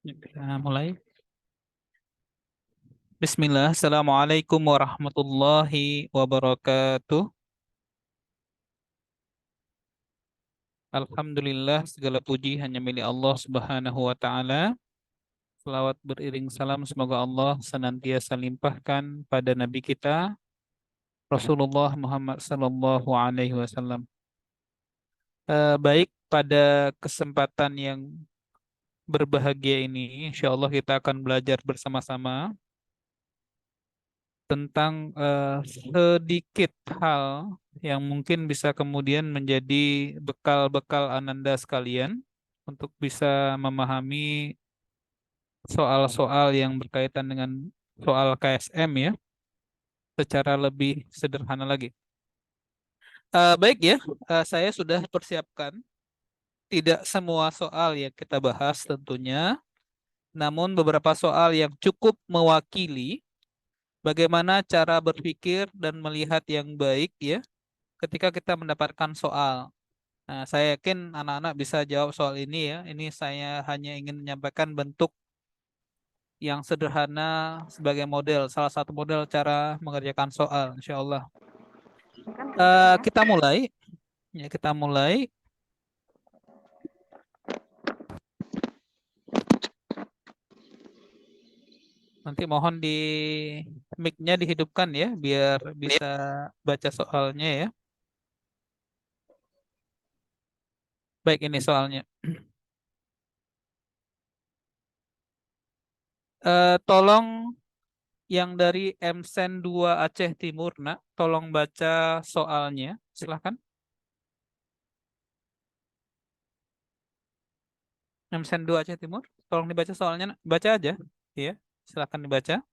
Kita mulai. Bismillah. Assalamualaikum warahmatullahi wabarakatuh. Alhamdulillah, segala puji hanya milik Allah Subhanahu wa Ta'ala. Selawat beriring salam, semoga Allah senantiasa limpahkan pada Nabi kita, Rasulullah Muhammad Sallallahu Alaihi Wasallam. Baik, pada kesempatan yang berbahagia ini, insya Allah kita akan belajar bersama-sama tentang sedikit hal yang mungkin bisa kemudian menjadi bekal-bekal Ananda sekalian untuk bisa memahami soal-soal yang berkaitan dengan soal KSM ya secara lebih sederhana lagi. Baik ya, saya sudah persiapkan tidak semua soal yang kita bahas tentunya, namun beberapa soal yang cukup mewakili bagaimana cara berpikir dan melihat yang baik ya ketika kita mendapatkan soal. Nah, saya yakin anak-anak bisa jawab soal ini ya. Ini saya hanya ingin menyampaikan bentuk yang sederhana sebagai model, salah satu model cara mengerjakan soal, insya Allah. Kita mulai, ya kita mulai. Nanti mohon di mic-nya dihidupkan ya, biar bisa baca soalnya ya. Baik, ini soalnya. Tolong yang dari MSen 2 Aceh Timur, nak, tolong baca soalnya. Silahkan. MSen 2 Aceh Timur, tolong dibaca soalnya, nak. Baca aja. Iya, silahkan dibaca.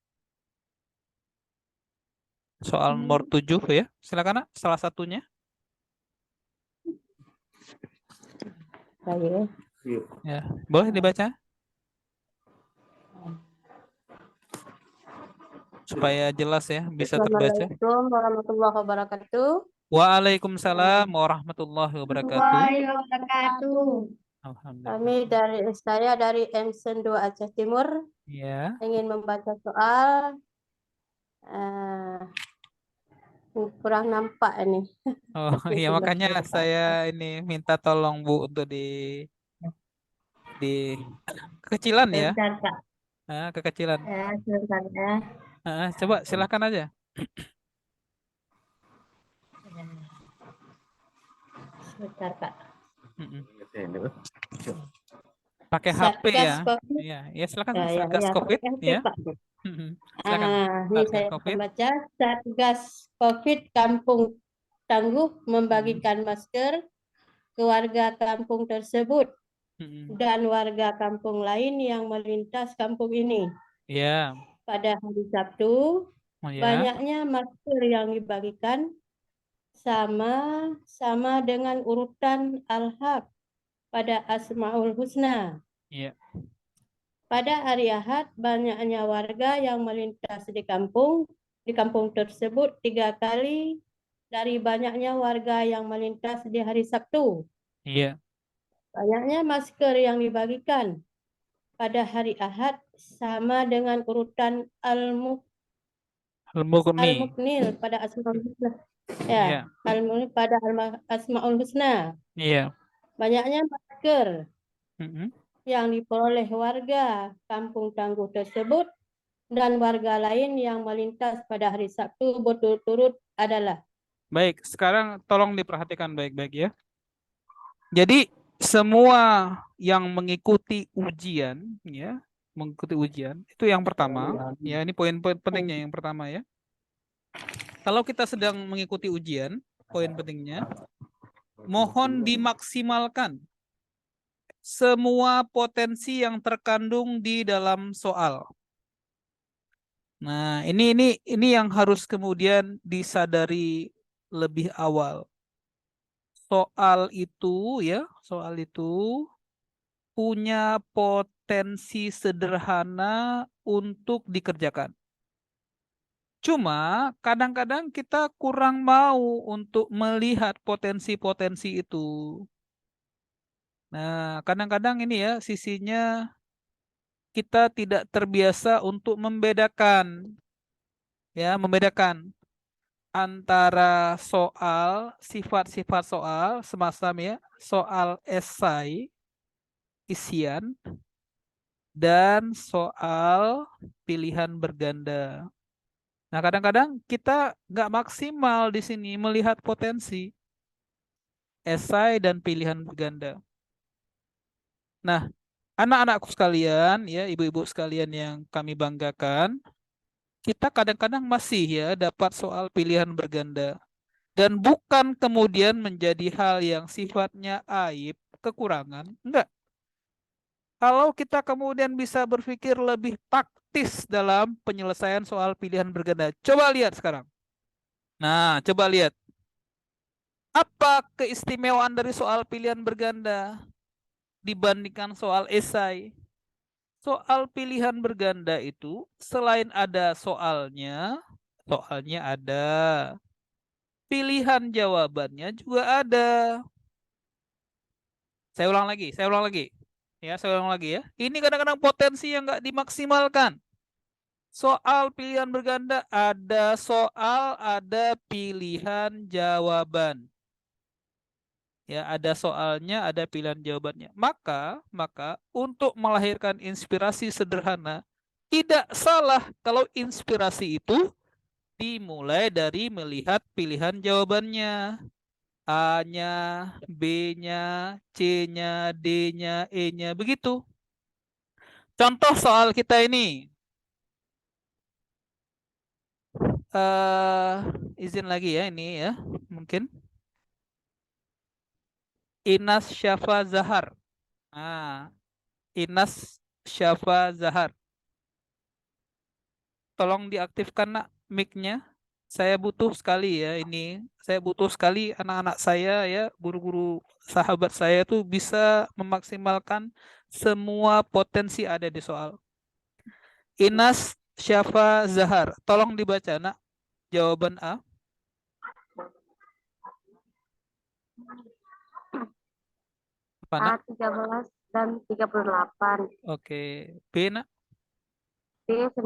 Soal nomor 7 ya. Silakan, nak, salah satunya. Baik. Ya, boleh dibaca supaya jelas ya, bisa terbaca. Assalamualaikum warahmatullahi wabarakatuh. Waalaikumsalam warahmatullahi wabarakatuh. Wabarakatuh. Alhamdulillah. Saya dari MSen 2 Aceh Timur Ya. ingin membaca soal kurang nampak ini. Oh, iya makanya saya ini minta tolong Bu untuk di kekecilan ya. Sebentar, Pak. Kekecilan. Sebentar ya. Coba silakan aja. Sebentar, Pak. Mm-mm. Pakai HP Satgas ya. COVID. Iya, ya silakan Ya, Satgas ya, COVID pakai HP, ya. Pak. Silakan Ini Satgas saya COVID. membaca Satgas COVID Kampung Tangguh membagikan masker ke warga kampung tersebut Mm-mm. dan warga kampung lain yang melintas kampung ini. Ya, Pada hari Sabtu, oh ya, banyaknya masker yang dibagikan sama dengan urutan Al-Haq pada Asmaul Husna. iya, Pada hari Ahad, banyaknya warga yang melintas di kampung tersebut 3 kali dari banyaknya warga yang melintas di hari Sabtu. iya. Banyaknya masker yang dibagikan pada hari Ahad sama dengan urutan Al-Mughni. Al-Muknil pada Asmaul Husna. Ya, Iya, Al-Muknil pada Asmaul Husna. iya. Banyaknya masker Mm-mm. yang diperoleh warga kampung tangguh tersebut dan warga lain yang melintas pada hari Sabtu berturut-turut adalah. Baik, sekarang tolong diperhatikan baik-baik ya. Jadi semua yang mengikuti ujian ya, mengikuti ujian itu yang pertama, ya ini poin-poin pentingnya yang pertama ya. Kalau kita sedang mengikuti ujian, poin pentingnya mohon dimaksimalkan semua potensi yang terkandung di dalam soal. Nah, ini yang harus kemudian disadari lebih awal. Soal itu punya potensi sederhana untuk dikerjakan. Cuma kadang-kadang kita kurang mau untuk melihat potensi-potensi itu. Nah, kadang-kadang ini ya sisinya kita tidak terbiasa untuk membedakan, ya, membedakan antara soal, sifat-sifat soal, semacam ya, soal esai, isian, dan soal pilihan berganda. Nah, kadang-kadang kita nggak maksimal di sini melihat potensi esai dan pilihan berganda. Nah, anak-anakku sekalian, ya, ibu-ibu sekalian yang kami banggakan, kita kadang-kadang masih ya dapat soal pilihan berganda. Dan bukan kemudian menjadi hal yang sifatnya aib, kekurangan. Enggak. Kalau kita kemudian bisa berpikir lebih taktis dalam penyelesaian soal pilihan berganda. Coba lihat sekarang. Nah, coba lihat. Apa keistimewaan dari soal pilihan berganda dibandingkan soal esai? Soal pilihan berganda itu selain ada soalnya, soalnya ada. Pilihan jawabannya juga ada. Saya ulang lagi. Ya, saya ulang lagi ya. Ini kadang-kadang potensi yang nggak dimaksimalkan. Soal pilihan berganda ada soal, ada pilihan jawaban. Ya, ada soalnya, ada pilihan jawabannya. Maka untuk melahirkan inspirasi sederhana, tidak salah kalau inspirasi itu dimulai dari melihat pilihan jawabannya. A-nya, B-nya, C-nya, D-nya, E-nya, begitu. Contoh soal kita ini. Izin lagi ya ini ya, mungkin. Inas Syafa Zahar. Nah, Inas Syafa Zahar. Tolong diaktifkan nak mic-nya. Saya butuh sekali ya ini. Saya butuh sekali anak-anak saya ya, guru-guru sahabat saya tuh bisa memaksimalkan semua potensi ada di soal. Inas Syafa Zahar. Tolong dibaca nak jawaban A. Apa nak? A 13 dan 38. Oke. B nak? B 19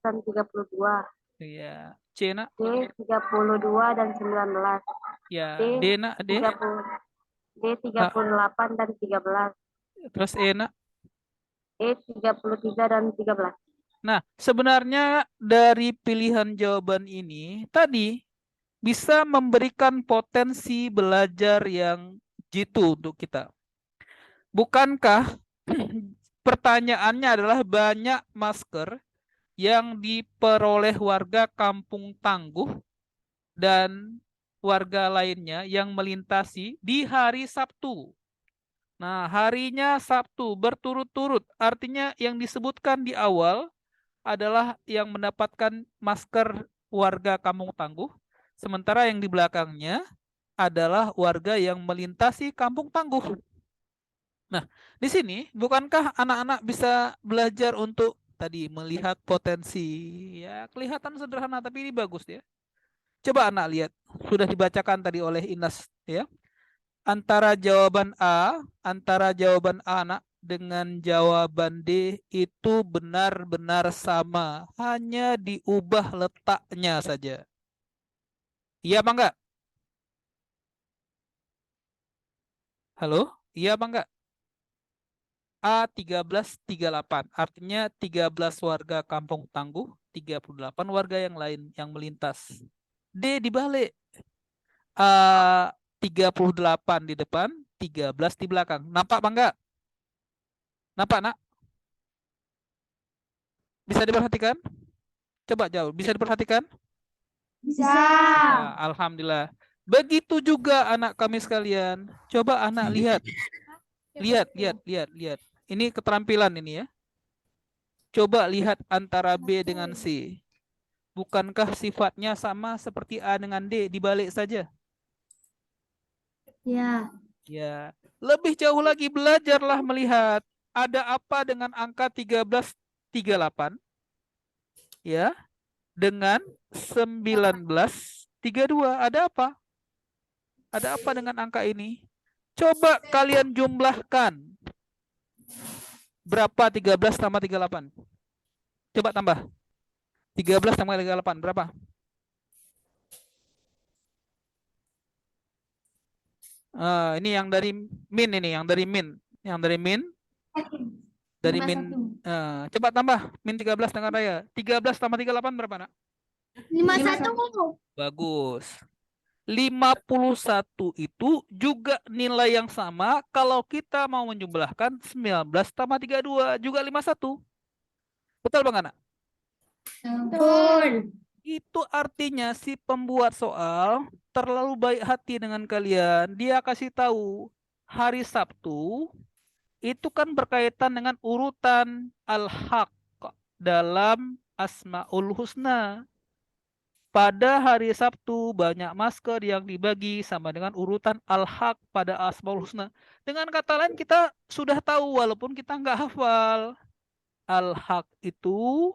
dan 32. Iya. C nak? D 32 dan 19. Ya. D D nak? D? 30. D Ah, 38 dan 13. terus E nak? E 33 dan 13. Nah, sebenarnya dari pilihan jawaban ini tadi bisa memberikan potensi belajar yang jitu untuk kita. Bukankah pertanyaannya adalah banyak masker yang diperoleh warga Kampung Tangguh dan warga lainnya yang melintasi di hari Sabtu. Nah, harinya Sabtu berturut-turut. Artinya yang disebutkan di awal adalah yang mendapatkan masker warga Kampung Tangguh, sementara yang di belakangnya adalah warga yang melintasi Kampung Tangguh. Nah, di sini bukankah anak-anak bisa belajar untuk tadi melihat potensi? Ya, kelihatan sederhana tapi ini bagus ya. Coba anak lihat, sudah dibacakan tadi oleh Inas ya. Antara jawaban A anak dengan jawaban D itu benar-benar sama, hanya diubah letaknya saja. Iya apa enggak? Halo? Iya apa enggak? A 1338, artinya 13 warga Kampung Tangguh, 38 warga yang lain yang melintas. D dibalik. A 38 di depan, 13 di belakang. Nampak apa enggak? Nampak nak? Bisa diperhatikan? Coba jauh, bisa diperhatikan? Bisa. Ya, alhamdulillah. Begitu juga anak kami sekalian. Coba anak lihat. Lihat. Ini keterampilan ini ya. Coba lihat antara B dengan C. Bukankah sifatnya sama seperti A dengan D, dibalik saja? Ya. Ya. Lebih jauh lagi belajarlah melihat ada apa dengan angka 1338 ya dengan 1932. Ada apa? Ada apa dengan angka ini? Coba kalian jumlahkan. Berapa 13 tambah 38? Coba tambah. 13 tambah 38 berapa? Ini yang dari min ini, yang dari min. Yang dari min, dari min. Coba tambah min 13 dengan raya. 13 tambah 38 berapa, Nak? 51. Bagus. 51 itu juga nilai yang sama kalau kita mau menjumlahkan 19 tambah 32 juga 51. Betul Bang Anak? Betul. Itu artinya si pembuat soal terlalu baik hati dengan kalian. Dia kasih tahu hari Sabtu itu kan berkaitan dengan urutan al-haq dalam Asmaul Husna. Pada hari Sabtu banyak masker yang dibagi sama dengan urutan al-haq pada Asmaul Husna. Dengan kata lain kita sudah tahu walaupun kita nggak hafal. Al-haq itu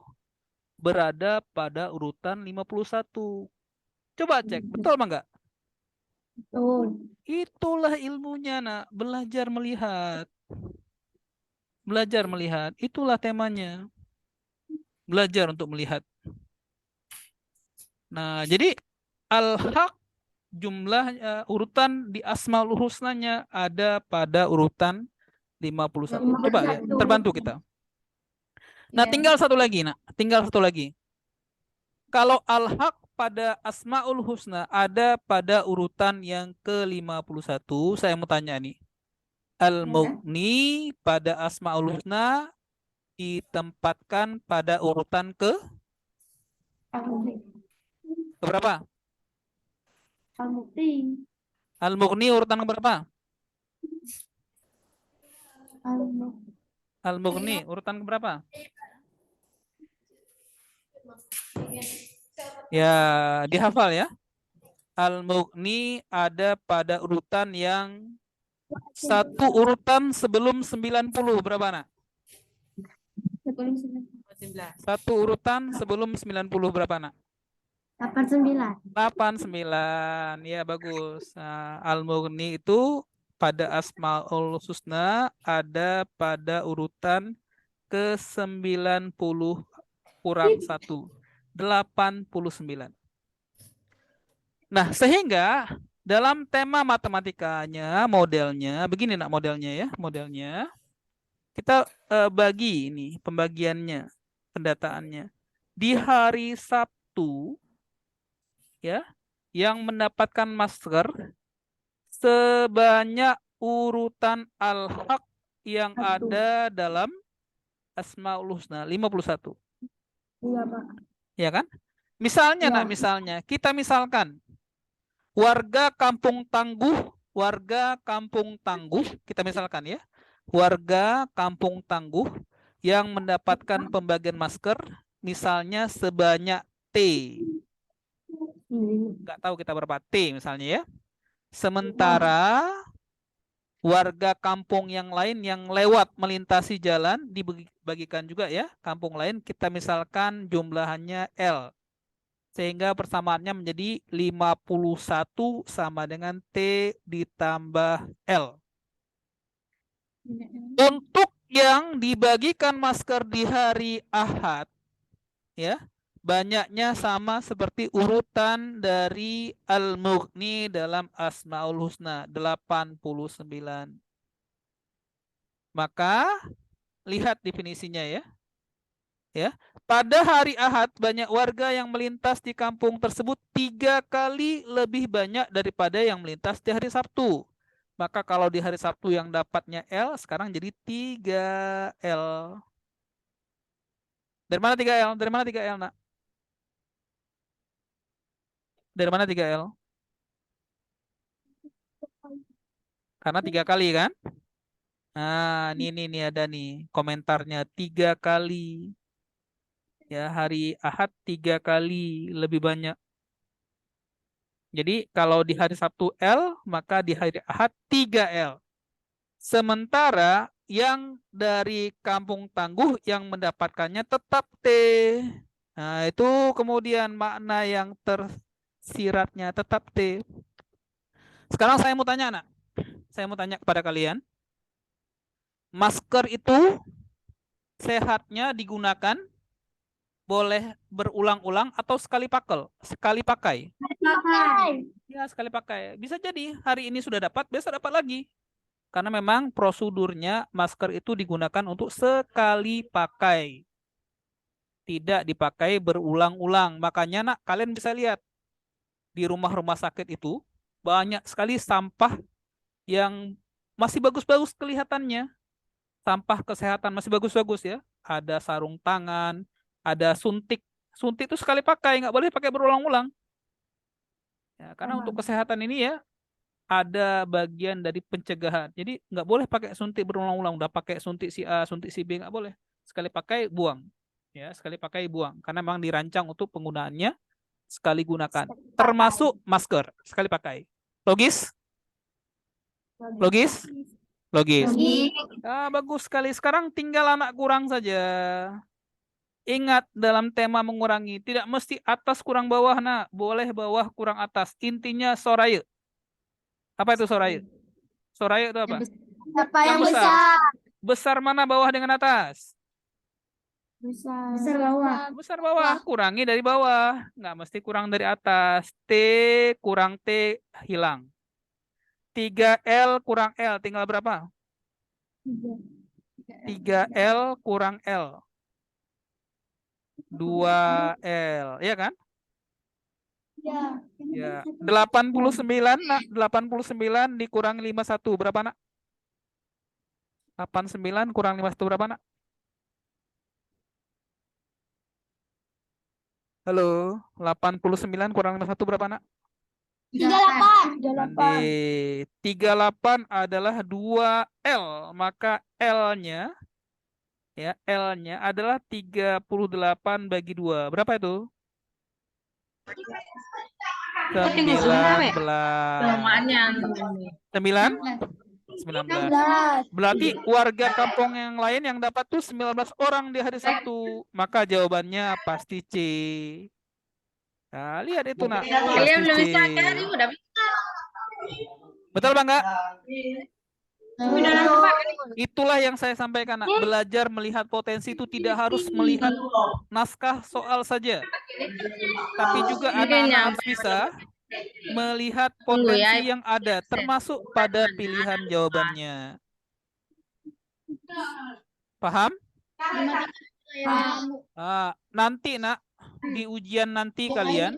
berada pada urutan 51. Coba cek, betul apa enggak? Betul. Itulah ilmunya, Nak. Belajar melihat. Belajar melihat. Itulah temanya. Belajar untuk melihat. Nah, jadi al-haq jumlah urutan di Asmaul Husnanya ada pada urutan 51. Coba ya, terbantu kita. Nah, tinggal satu lagi, Nak. Tinggal satu lagi. Kalau al-haq pada Asmaul Husna ada pada urutan yang ke-51, saya mau tanya nih. Al-Mughni pada Asmaul Husna ditempatkan pada urutan ke berapa? Al-Mughni urutan berapa? Al-Mughni urutan berapa? Ya, dihafal ya. Al-Mughni ada pada urutan yang satu urutan sebelum 90 berapa, Nak? Satu urutan sebelum 90 berapa, Nak? 89. 89. Ya, bagus. Nah, Al-Mughni itu pada Asmaul Husna ada pada urutan ke-90 kurang 1. 89. Nah, sehingga dalam tema matematikanya, modelnya, begini Nak modelnya ya, modelnya. Kita bagi ini pembagiannya, pendataannya. Di hari Sabtu, ya, yang mendapatkan masker sebanyak urutan al-haq yang ada dalam Asmaul Husna 51. Iya, Pak. Ya kan? Misalnya, Ya. Nak, misalnya kita misalkan warga Kampung Tangguh, kita misalkan ya, warga Kampung Tangguh yang mendapatkan pembagian masker misalnya sebanyak T. Nggak tahu kita berapa T misalnya ya. Sementara warga kampung yang lain yang lewat melintasi jalan dibagikan juga ya. Kampung lain kita misalkan jumlahannya L. Sehingga persamaannya menjadi 51 sama dengan T ditambah L. Untuk yang dibagikan masker di hari Ahad, ya, banyaknya sama seperti urutan dari Al-Mughni dalam Asmaul Husna, 89. Maka lihat definisinya ya. Ya, pada hari Ahad banyak warga yang melintas di kampung tersebut 3 kali lebih banyak daripada yang melintas di hari Sabtu. Maka kalau di hari Sabtu yang dapatnya L sekarang jadi 3L. Dari mana 3L? Dari mana 3L, Nak? Dari mana 3L? Karena 3 kali kan? Nah, ini ada nih komentarnya 3 kali. Ya, hari Ahad 3 kali lebih banyak. Jadi kalau di hari Sabtu L, maka di hari Ahad 3L. Sementara yang dari Kampung Tangguh yang mendapatkannya tetap T. Nah, itu kemudian makna yang tersiratnya tetap T. Sekarang saya mau tanya, Nak. Saya mau tanya kepada kalian. Masker itu sehatnya digunakan boleh berulang-ulang atau sekali pakai. Pakai. Ya, sekali pakai. Bisa jadi hari ini sudah dapat, besok dapat lagi. Karena memang prosedurnya masker itu digunakan untuk sekali pakai. Tidak dipakai berulang-ulang. Makanya nak, kalian bisa lihat di rumah-rumah sakit itu banyak sekali sampah yang masih bagus-bagus kelihatannya. Sampah kesehatan masih bagus-bagus ya. Ada sarung tangan, ada suntik. Suntik itu sekali pakai, nggak boleh pakai berulang-ulang. Ya, karena untuk kesehatan ini ya ada bagian dari pencegahan. Jadi nggak boleh pakai suntik berulang-ulang. Udah pakai suntik si A, suntik si B, nggak boleh. Sekali pakai buang. Ya, sekali pakai buang. Karena memang dirancang untuk penggunaannya sekali gunakan. Termasuk masker, sekali pakai. Logis? Logis? Logis. Ah, bagus sekali. Sekarang tinggal anak kurang saja. Ingat dalam tema mengurangi, tidak mesti atas kurang bawah, nak. Boleh bawah kurang atas. Intinya soraya. Apa itu soraya? Soraya itu apa? Apa Yang yang besar. besar? Besar mana bawah dengan atas? Besar. Besar bawah. Besar bawah. Kurangi dari bawah. Nggak mesti kurang dari atas. T kurang T hilang. 3L kurang L tinggal berapa? 3L kurang L. 2L. Iya kan? Ya. Ya. 89, nak. 89 dikurangi 51. Berapa, nak? 89 kurang 51 berapa, nak? Halo, 89 kurang 51 berapa, nak? 38. Nanti 38 adalah 2L, maka L-nya ya, L-nya adalah 38 bagi 2. Berapa itu? 19. 9? 19. Berarti warga kampung yang lain yang dapat tuh 19 orang di hari Sabtu. Maka jawabannya pasti C. Nah, lihat itu, nak. Pasti C. Betul, Bangga? Itulah yang saya sampaikan, nak. Belajar melihat potensi itu tidak harus melihat naskah soal saja. Tapi juga anak-anak harus bisa melihat potensi yang ada, termasuk pada pilihan jawabannya. Paham? Nanti, nak, di ujian nanti kalian,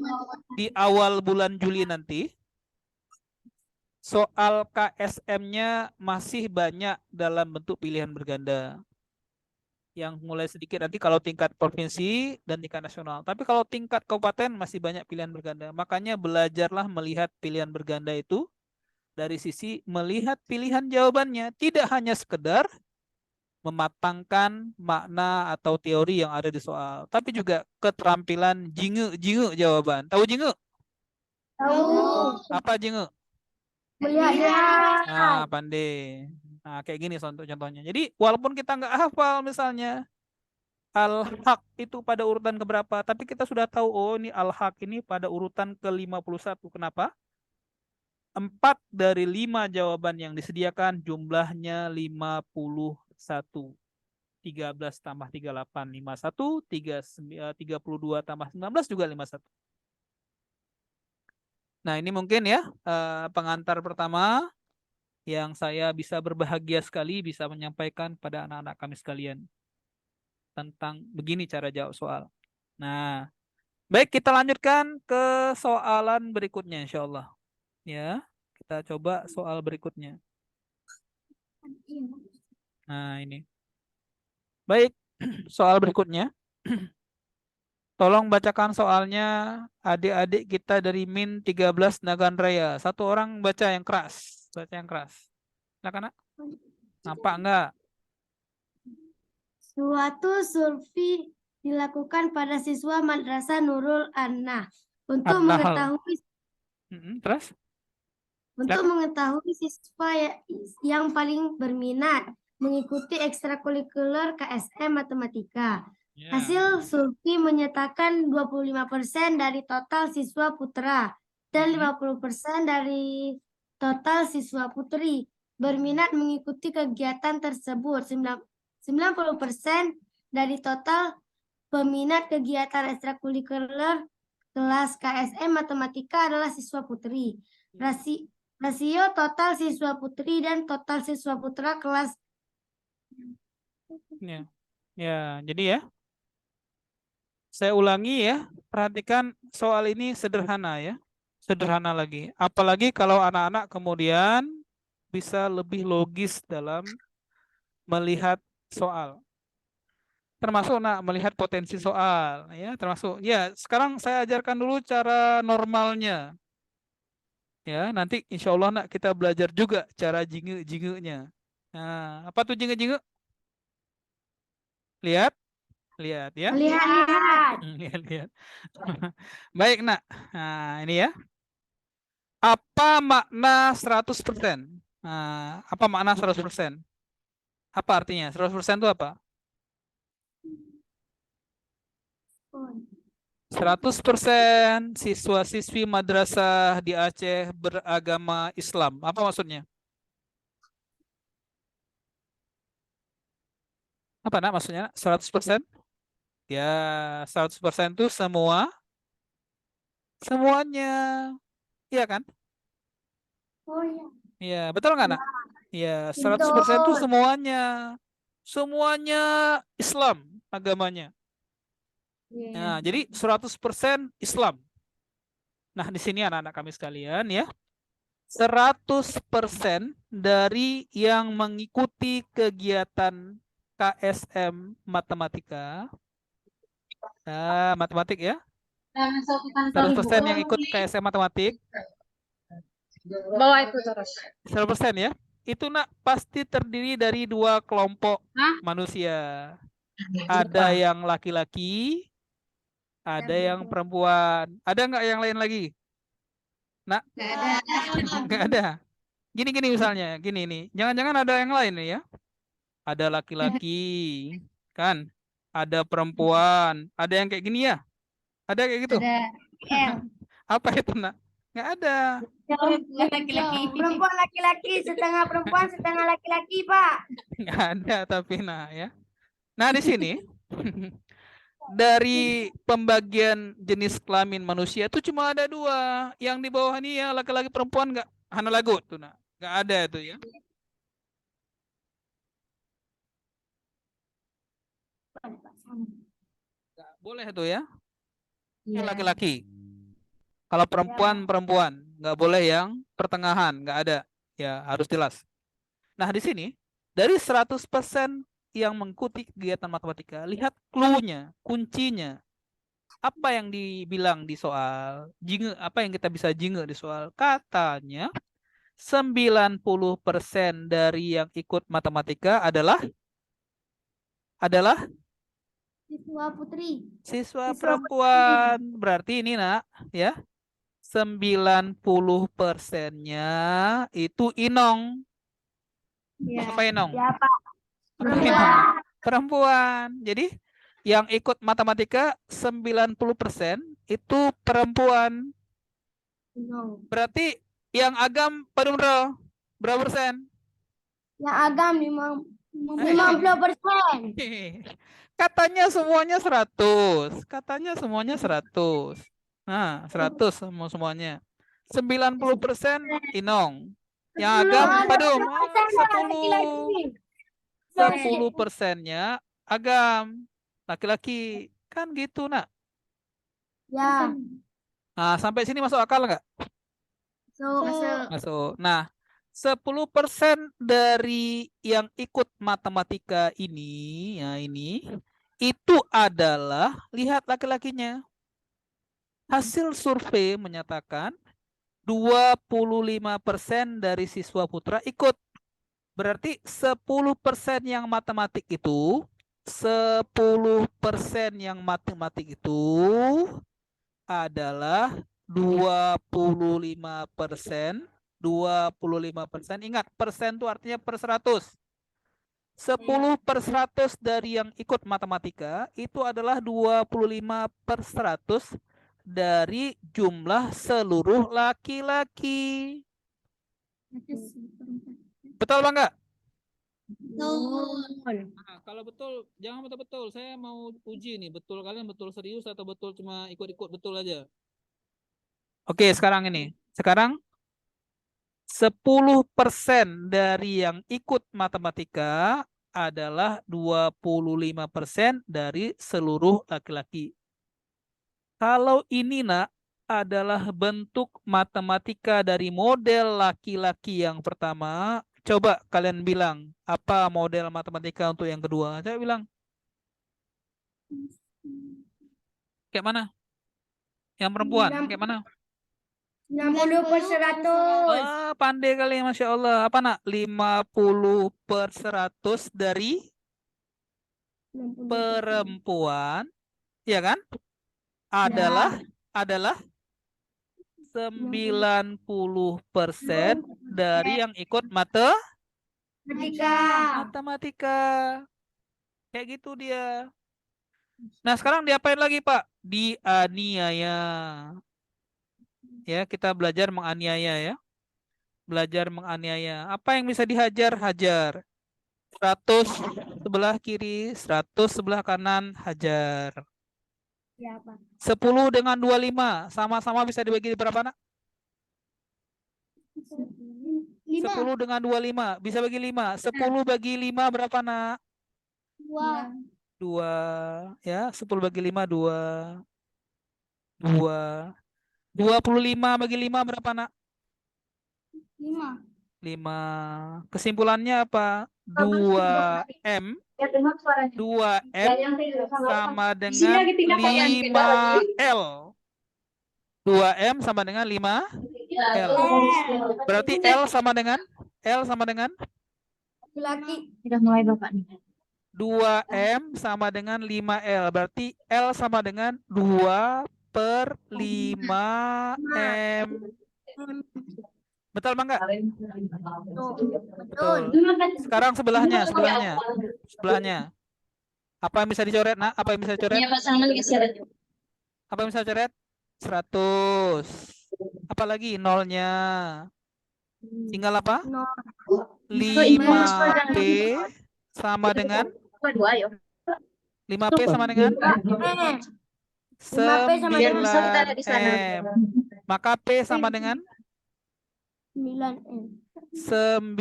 di awal bulan Juli nanti, soal KSM-nya masih banyak dalam bentuk pilihan berganda. Yang mulai sedikit nanti kalau tingkat provinsi dan tingkat nasional. Tapi kalau tingkat kabupaten masih banyak pilihan berganda. Makanya belajarlah melihat pilihan berganda itu dari sisi melihat pilihan jawabannya. Tidak hanya sekedar mematangkan makna atau teori yang ada di soal. Tapi juga keterampilan jinge jawaban. Tahu jinge? Tahu. Apa jinge? Melihat. Nah, pandai. Nah, kayak gini contohnya. Jadi, walaupun kita nggak hafal misalnya al-haq itu pada urutan keberapa, tapi kita sudah tahu, oh ini al-haq ini pada urutan ke-51. Kenapa? 4 dari 5 jawaban yang disediakan jumlahnya 51. 13 tambah 38, 51. 32 tambah 19 juga 51. Nah, ini mungkin ya pengantar pertama yang saya bisa berbahagia sekali bisa menyampaikan pada anak-anak kami sekalian tentang begini cara jawab soal. Nah, baik, kita lanjutkan ke soalan berikutnya insya Allah. Ya, kita coba soal berikutnya. Nah, ini. Baik, soal berikutnya. Tolong bacakan soalnya adik-adik kita dari Min 13 Nagan Raya. Satu orang baca yang keras. Baca yang keras. Silakan, Nak. Nampak enggak? Suatu survei dilakukan pada siswa Madrasah Nurul An-Nah untuk An-Nahl. mengetahui Terus? siswa yang paling berminat mengikuti ekstrakurikuler KSM Matematika. Ya. Hasil survei menyatakan 25% dari total siswa putra dan 50% dari total siswa putri berminat mengikuti kegiatan tersebut. 90% dari total peminat kegiatan ekstrakurikuler kelas KSM Matematika adalah siswa putri. Rasio total siswa putri dan total siswa putra kelas. Ya, ya, jadi ya, saya ulangi ya, perhatikan soal ini sederhana ya, sederhana lagi. Apalagi kalau anak-anak kemudian bisa lebih logis dalam melihat soal. Termasuk melihat potensi soal ya, termasuk ya. Sekarang saya ajarkan dulu cara normalnya ya, nanti insya Allah kita belajar juga cara jinge-jingenya. Nah, apa tuh jinge-jinge? Lihat ya. Lihat. Lihat. Baik nah ini ya, apa makna 100%? Nah, apa makna 100%? Apa artinya 100% itu apa? 100% siswa-siswi madrasah di Aceh beragama Islam. Apa maksudnya? Apa maksudnya 100%? Ya, 100% itu semuanya. Iya kan? Oh ya. Iya, betul nggak, Nak? Iya, 100% itu Betul. semuanya. Semuanya Islam agamanya. Nah, jadi 100% Islam. Nah, di sini anak-anak kami sekalian ya, 100% dari yang mengikuti kegiatan KSM Matematika, matematik ya, 100% yang ikut KSM Matematik, Bawa itu terus. 100% ya, itu pasti terdiri dari dua kelompok manusia. Ada yang laki-laki, ada yang perempuan. Ada nggak yang lain lagi? Nak? Nggak ada. Gini misalnya, gini nih. Jangan-jangan ada yang lain nih ya. Ada laki-laki, kan? Ada perempuan. Ada yang kayak gini ya? Ada kayak gitu? Apa itu, Nak? Nggak ada. Laki-laki. Perempuan laki-laki, setengah perempuan, setengah laki-laki, Pak. Nggak ada tapi ya. Nah, di sini dari pembagian jenis kelamin manusia itu cuma ada dua. Yang di bawah ini ya laki-laki perempuan nggak hana lagu tuh, Nak. Nggak ada itu ya. Nggak boleh itu ya. Yang laki-laki. Kalau perempuan, nggak boleh yang pertengahan, nggak ada. Ya, harus jelas. Nah, di sini dari 100% yang mengikuti kegiatan matematika, lihat clue-nya, kuncinya. Apa yang dibilang di soal? Apa yang kita bisa jinge di soal? Katanya 90% dari yang ikut matematika adalah Siswa putri. siswa perempuan. Berarti ini, Nak, ya. 90%-nya itu Inong. Apa Inong? Ya, Pak. Apa Inong? Perempuan. Jadi yang ikut matematika 90% itu perempuan. Berarti yang agam berapa persen? Yang agam 50%. Katanya semuanya 100. Katanya semuanya 100. Nah, 100 semuanya. 90% Inong. Yang agam Padum 10. 10%-nya agam. Laki-laki. Kan gitu, Nak. Ya. Nah, sampai sini masuk akal nggak? Masuk. Nah, 10% dari yang ikut matematika ini, ya ini, itu adalah, lihat laki-lakinya. Hasil survei menyatakan 25% dari siswa putra ikut. Berarti 10% yang matematik itu, 10% yang matematik itu adalah 25%. 25%. Ingat, persen itu artinya per 100. 10/100 dari yang ikut matematika itu adalah 25/100 dari jumlah seluruh laki-laki. Betul, Bang, nggak? Nah, kalau betul, jangan betul-betul. Saya mau uji nih, betul kalian betul serius atau betul cuma ikut-ikut betul aja. Oke, sekarang ini. Sekarang 10% dari yang ikut matematika adalah 25% dari seluruh laki-laki. Kalau ini nak adalah bentuk matematika dari model laki-laki yang pertama, coba kalian bilang apa model matematika untuk yang kedua. Coba bilang kayak mana? Yang perempuan kayak mana? 60/100. Pandai kali, Masya Allah. Apa nak? 50/100 dari perempuan, ya kan? Adalah 90% dari yang ikut matematika. Kayak gitu dia. Nah, sekarang diapain lagi, Pak? Dianiaya. Ya, kita belajar menganiaya ya. Belajar menganiaya. Apa yang bisa dihajar? Hajar. 100 sebelah kiri, 100 sebelah kanan, hajar. 10 dengan 25 sama-sama bisa dibagi berapa, nak? 10 dengan 25 bisa bagi 5. 10 bagi 5 berapa, nak? 2. Ya, 10 bagi 5 2. 2. 25 bagi 5 berapa, nak? 5. Kesimpulannya apa? 2M 2M sama dengan 5L. 2M sama dengan 5L. Berarti L sama dengan Laki. 2M sama dengan 5L. Berarti L sama dengan 2/5M. Betul Bang? Betul. Sekarang sebelahnya. Apa yang bisa dicoret, nak? Apa yang bisa dicoret? Apa yang bisa dicoret? 100. Apa lagi? Nolnya. Tinggal apa? 5P sama dengan 5P sama dengan 9M. Maka P sama dengan 9/5M.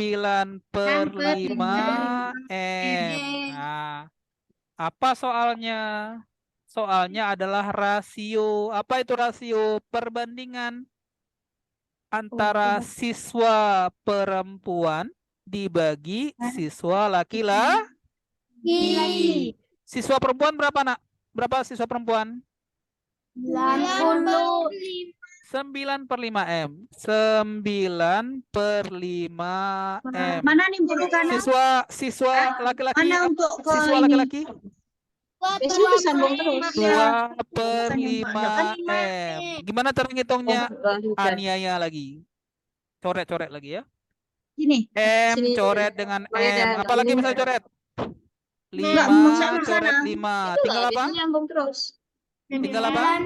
Nah, apa soalnya? Soalnya adalah rasio. Apa itu rasio? Perbandingan antara siswa perempuan dibagi siswa laki-laki. Siswa perempuan berapa, nak? Berapa siswa perempuan? 9/5M. 9/5M. Mana nih burukan? Siswa laki-laki. Mana untuk ke Siswa ini? laki-laki. Besok disambung terus. 2/5M. Gimana cara ngitungnya? Aniaya lagi. Coret-coret lagi ya. Gini. M Sini. coret dengan M. Apalagi bisa coret? 5 sana. coret 5. Tinggal apa? Nyambung terus. Tinggal apa?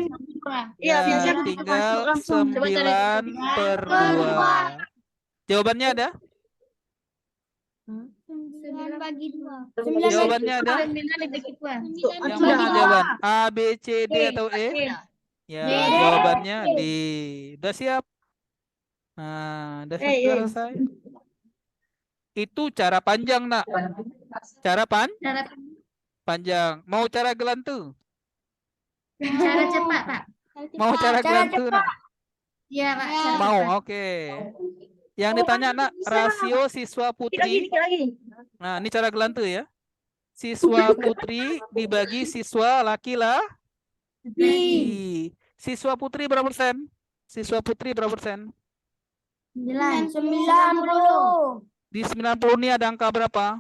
Iya, biasanya tinggal langsung. 9/2. Jawabannya ada? 9 bagi 2. Jawabannya ada? Yang mana jawaban? A, B, C, D atau E? Ya, jawabannya D. Udah siap? Nah, udah selesai. Itu cara panjang, nak. Cara panjang. Mau cara gelantu? Cara cepat, Pak. Mau cara gelantu, nak? Iya, Pak. Mau, oke. Yang ditanya, nak, rasio siswa putri. Nah, ini cara gelantu ya. Siswa putri dibagi siswa laki-laki. Siswa putri berapa persen? 90. Di 90 ini ada angka berapa?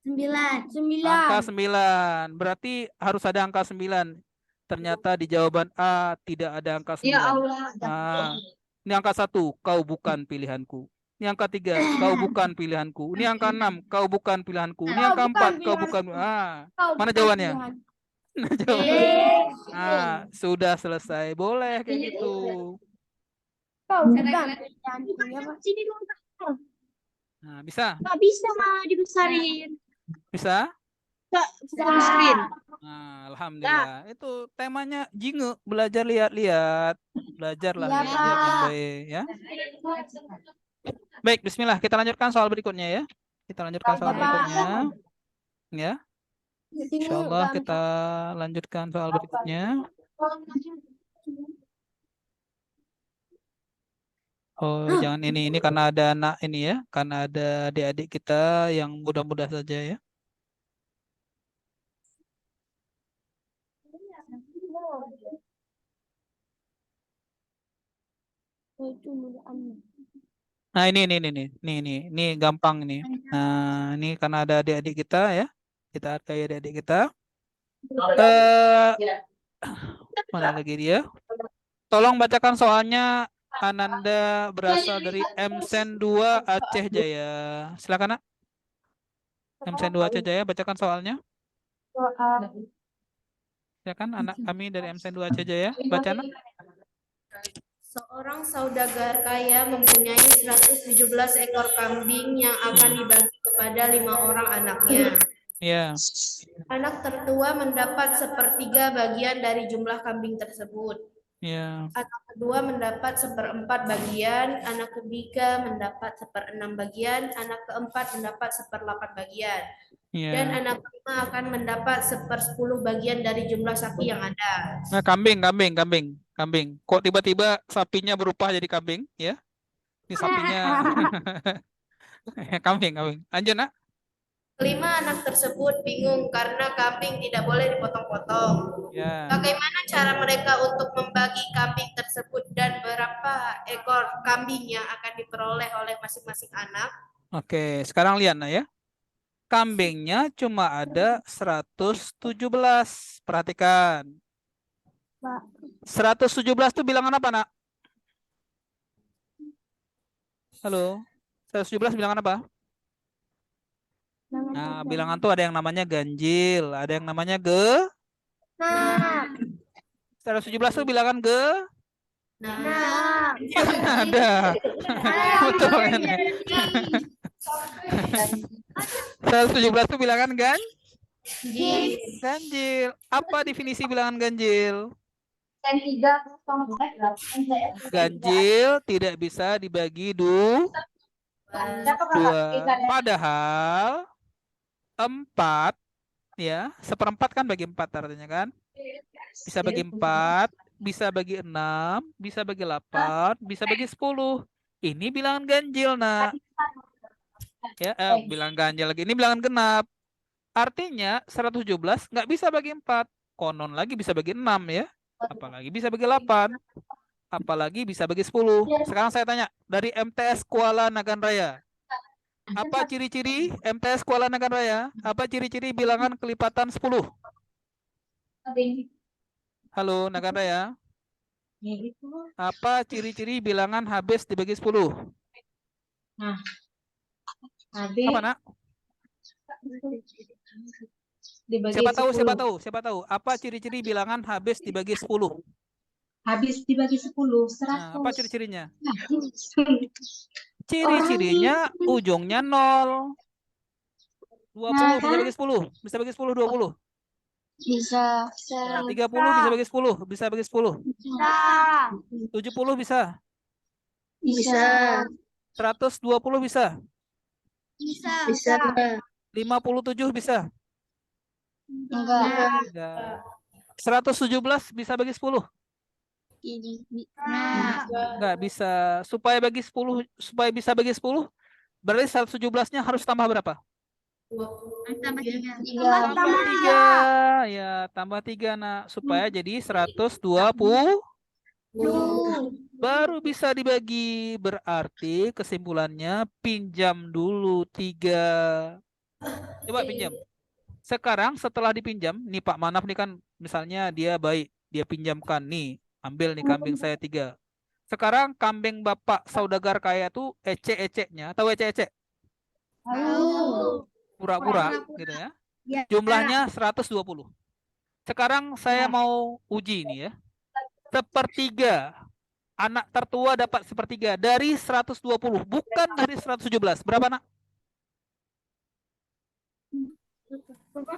9. Angka 9. Berarti harus ada angka 9. Ternyata di jawaban A tidak ada angka 9. Ya Allah. Nah, ini angka 1, kau bukan pilihanku. Ini angka 3, kau bukan pilihanku. Ini angka 6, kau bukan pilihanku. Ini angka 4, kau bukan. Mana jawabannya? Sudah selesai. Boleh kayak gitu. Kau bukan. Nah, bisa? Nggak bisa mah dibesarin. Bisa? Nggak full screen. Nah, alhamdulillah. Itu temanya jinge, belajar lihat-lihat. Belajarlah Iya, lihat-lihat yang Pak. baik ya. Baik, bismillah. Kita lanjutkan soal berikutnya ya. Kita lanjutkan soal Bapak. berikutnya. Ya, Ini insya Allah gampang. kita lanjutkan soal berikutnya. Oh, jangan ini karena ada anak ini ya, karena ada adik-adik kita yang mudah-mudah saja ya. Nah, ini gampang ini. Nah, ini karena ada adik-adik kita ya. Kita hargai adik-adik kita. Mana lagi dia? Tolong bacakan soalnya. Ananda berasal dari MSen 2 Aceh Jaya. Silakan, Nak. MSen 2 Aceh Jaya, bacakan soalnya. Silakan anak kami dari MSen 2 Aceh Jaya. Baca, Nak. Seorang saudagar kaya mempunyai 117 ekor kambing yang akan dibagi kepada 5 orang anaknya. Ya. Anak tertua mendapat 1/3 bagian dari jumlah kambing tersebut. Ya. Anak kedua mendapat 1/4 bagian, anak ketiga mendapat 1/6 bagian, anak keempat mendapat 1/8 bagian. Dan Ya. anak kelima akan mendapat 1/10 bagian dari jumlah sapi yang ada. Nah, kambing. Kok tiba-tiba sapinya berubah jadi kambing, ya? Ini sapinya kambing. Lanjut, Nak. Kelima anak tersebut bingung karena kambing tidak boleh dipotong-potong. Ya. Bagaimana cara mereka untuk membagi kambing tersebut dan berapa ekor kambing yang akan diperoleh oleh masing-masing anak? Oke, sekarang lihat, Nak, ya. Kambingnya cuma ada 117. Perhatikan. 117 itu bilangan apa, Nak? Halo. 117 bilangan apa? Nah, bilangan tuh ada yang namanya ganjil, ada yang namanya Nah, 117 itu bilangan Nah, ada. Betul kan? 117 itu bilangan ganjil. Apa definisi bilangan ganjil? Ganjil tidak bisa dibagi dua. Padahal 4 ya, 1/4 kan bagi 4 artinya kan? Bisa bagi 4, bisa bagi 6, bisa bagi 8, bisa bagi 10. Ini bilangan ganjil, Nak. Ya, bilangan ganjil lagi. Ini bilangan genap. Artinya 117 nggak bisa bagi 4. Konon lagi bisa bagi 6 ya. Apalagi bisa bagi 8. Apalagi bisa bagi 10. Sekarang saya tanya, dari MTS Kuala Nagan Raya. Apa ciri-ciri MTS Kuala Nagan Raya? Apa ciri-ciri bilangan kelipatan 10? Halo, Nagan Raya. Apa ciri-ciri bilangan habis dibagi 10? Nah, Apa, Nak? dibagi Siapa 10. tahu. Apa ciri-ciri bilangan habis dibagi 10? Habis dibagi 10, Nah, apa 100. ciri-cirinya? Ciri-cirinya ujungnya 0. 20 bisa bagi 10. Bisa bagi 10, 20. bisa. Nah, 30 bisa bagi 10. Bisa bagi 10. Bisa. 70 bisa. Bisa. 120 bisa. Bisa. 57 bisa. Enggak. Enggak. 117 bisa bagi 10. Nah, Enggak bisa. Supaya bisa bagi 10, berarti 117-nya harus tambah berapa? tambah 3. Tambah 3. Ya, tambah 3, Nak. Supaya jadi 120. Baru bisa dibagi. Berarti kesimpulannya pinjam dulu 3. Coba pinjam. Sekarang setelah dipinjam, nih Pak Manaf nih kan misalnya dia baik, dia pinjamkan nih, ambil nih kambing saya 3. Sekarang kambing Bapak saudagar kaya tuh ecek-eceknya, tahu ecek-ecek? Pura-pura gitu ya. Jumlahnya 120. Sekarang saya mau uji nih ya. 1/3. Anak tertua dapat 1/3 dari 120, bukan dari 117. Berapa, Nak?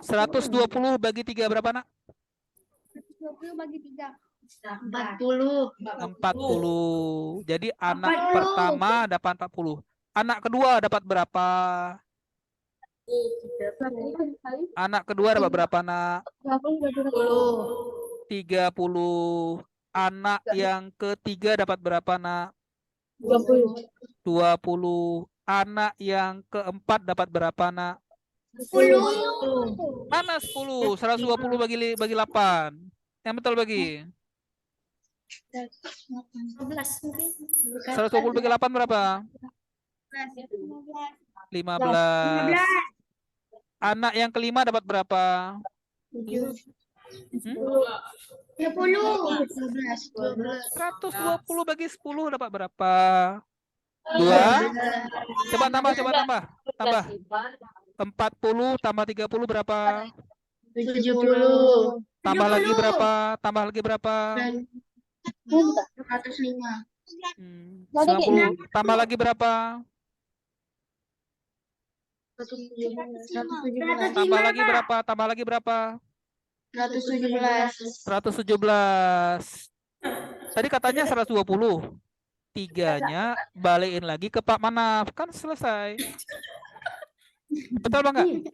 120 bagi 3 berapa, Nak? 20 bagi 3. 40. 40. Jadi anak 40. pertama dapat 40. Anak kedua dapat berapa? Anak kedua dapat berapa, Nak? 30. Anak yang ketiga dapat berapa, Nak? 20. Anak yang keempat dapat berapa, Nak? 10. Mana 10? 120 bagi 8. Yang betul bagi? 120 bagi 8 berapa? 15. Anak yang kelima dapat berapa? 120 bagi 10 dapat berapa? 2. Coba tambah. Tambah. 40 tambah 30 berapa? 70. Tambah lagi berapa? Tambah lagi berapa? 105. 90. Tambah lagi berapa? Tambah lagi berapa? Tambah lagi berapa? 117. Tadi katanya 120. Tiganya balikin lagi ke Pak Manaf. Kan selesai. Betul, Bang? Nggak?